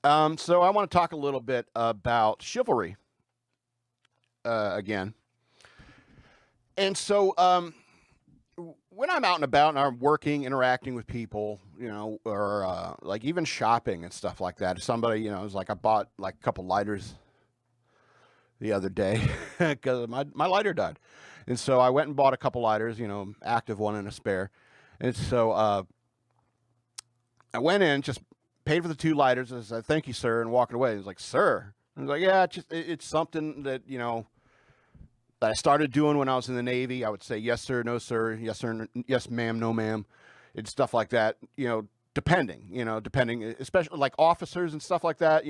So I want to talk a little bit about chivalry again. And so when I'm out and about and I'm working, interacting with people, or like even shopping and stuff like that, if somebody, is like, I bought like a couple lighters the other day because my lighter died. And so I went and bought a couple lighters, active one and a spare. And so I went in, just paid for the 2 lighters. I said, "Thank you, sir," and walking away. He was like, "Sir?" I was like, "Yeah, it's something that, that I started doing when I was in the Navy. I would say, yes, sir, no, sir, yes, sir, yes, ma'am, no, ma'am," and stuff like that, depending, especially like officers and stuff like that,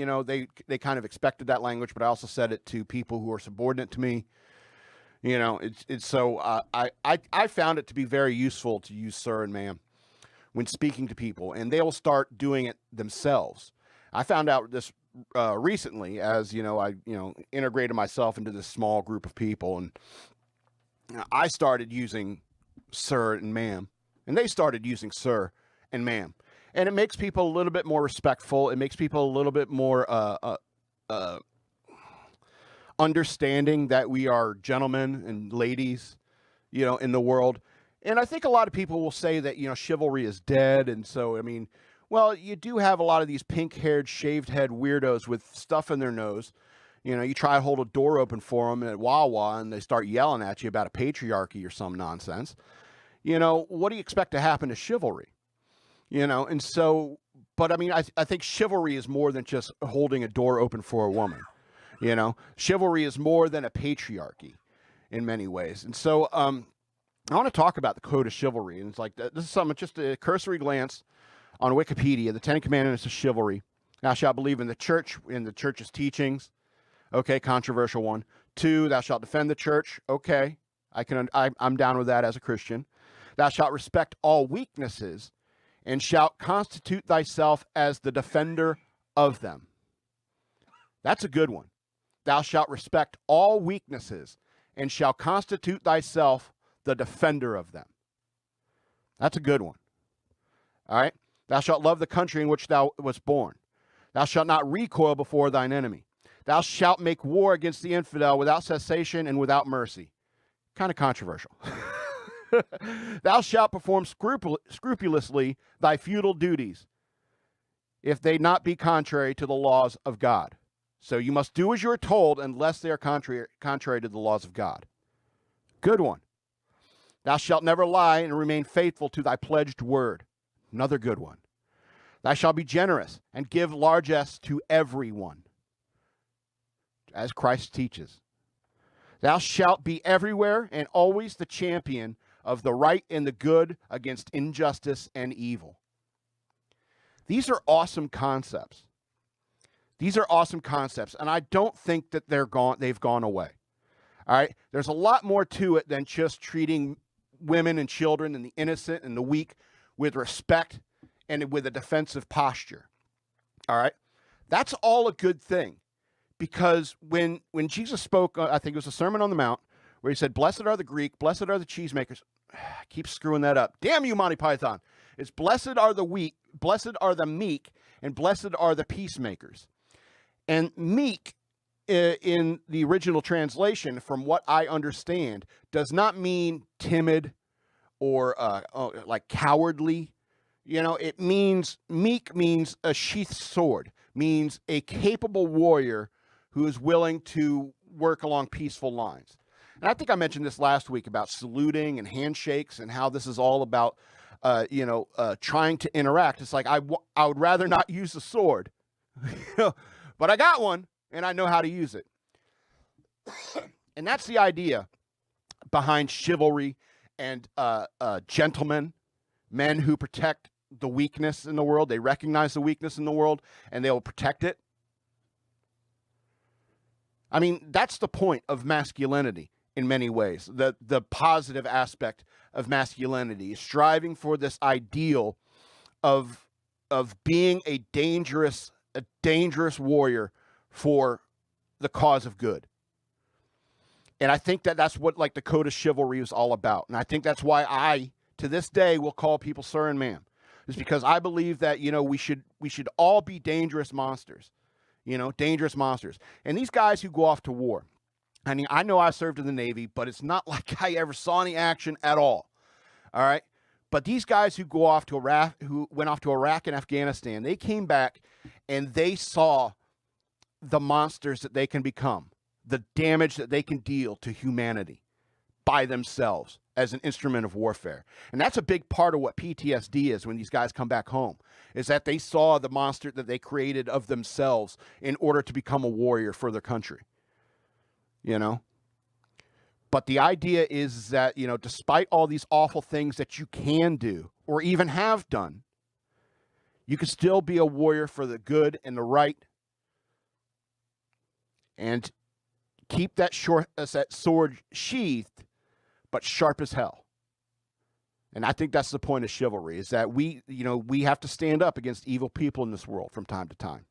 they kind of expected that language, but I also said it to people who are subordinate to me. It's so I found it to be very useful to use sir and ma'am when speaking to people, and they'll start doing it themselves. I found out this recently as, I integrated myself into this small group of people, and I started using sir and ma'am, and they started using sir and ma'am. And it makes people a little bit more respectful. It makes people a little bit more understanding that we are gentlemen and ladies, in the world. And I think a lot of people will say that, chivalry is dead. And so, well, you do have a lot of these pink-haired, shaved-head weirdos with stuff in their nose. You try to hold a door open for them at Wawa, and they start yelling at you about a patriarchy or some nonsense. What do you expect to happen to chivalry? And so, but I think chivalry is more than just holding a door open for a woman. Chivalry is more than a patriarchy in many ways. And so, I want to talk about the code of chivalry, and it's like, this is something, just a cursory glance on Wikipedia. The 10 Commandments of chivalry: thou shalt believe in the church's teachings. Okay, controversial one. 2, thou shalt defend the church. Okay, I'm down with that as a Christian. Thou shalt respect all weaknesses, and shalt constitute thyself as the defender of them. That's a good one. Thou shalt respect all weaknesses, and shalt constitute thyself the defender of them. That's a good one. All right. Thou shalt love the country in which thou wast born. Thou shalt not recoil before thine enemy. Thou shalt make war against the infidel without cessation and without mercy. Kind of controversial. Thou shalt perform scrupulously thy feudal duties, if they not be contrary to the laws of God. So you must do as you are told, unless they are contrary to the laws of God. Good one. Thou shalt never lie, and remain faithful to thy pledged word. Another good one. Thou shalt be generous and give largesse to everyone, as Christ teaches. Thou shalt be everywhere and always the champion of the right and the good against injustice and evil. These are awesome concepts. And I don't think that they've gone away. All right? There's a lot more to it than just treating women and children and the innocent and the weak with respect and with a defensive posture. All right? That's all a good thing, because when Jesus spoke, I think it was the Sermon on the Mount, where he said, "Blessed are the Greek, blessed are the cheesemakers." I keep screwing that up. Damn you, Monty Python. It's blessed are the weak, blessed are the meek, and blessed are the peacemakers. And meek, in the original translation, from what I understand, does not mean timid or like cowardly. It means, meek means a sheathed sword, means a capable warrior who is willing to work along peaceful lines. And I think I mentioned this last week about saluting and handshakes and how this is all about, trying to interact. It's like, I would rather not use the sword, but I got one and I know how to use it. And that's the idea behind chivalry and gentlemen, men who protect the weakness in the world. They recognize the weakness in the world and they will protect it. That's the point of masculinity in many ways. The positive aspect of masculinity is striving for this ideal of being a dangerous warrior for the cause of good. And I think that's what the code of chivalry is all about. And I think that's why I, to this day, will call people sir and ma'am. is because I believe that, we should all be dangerous monsters, dangerous monsters. And these guys who go off to war, I mean, I know I served in the Navy, but it's not like I ever saw any action at all. All right. But these guys who went off to Iraq and Afghanistan, they came back and they saw the monsters that they can become, the damage that they can deal to humanity by themselves as an instrument of warfare. And that's a big part of what PTSD is when these guys come back home, is that they saw the monster that they created of themselves in order to become a warrior for their country. But the idea is that, despite all these awful things that you can do or even have done, you can still be a warrior for the good and the right, and keep that sword sheathed, but sharp as hell. And I think that's the point of chivalry, is that we have to stand up against evil people in this world from time to time.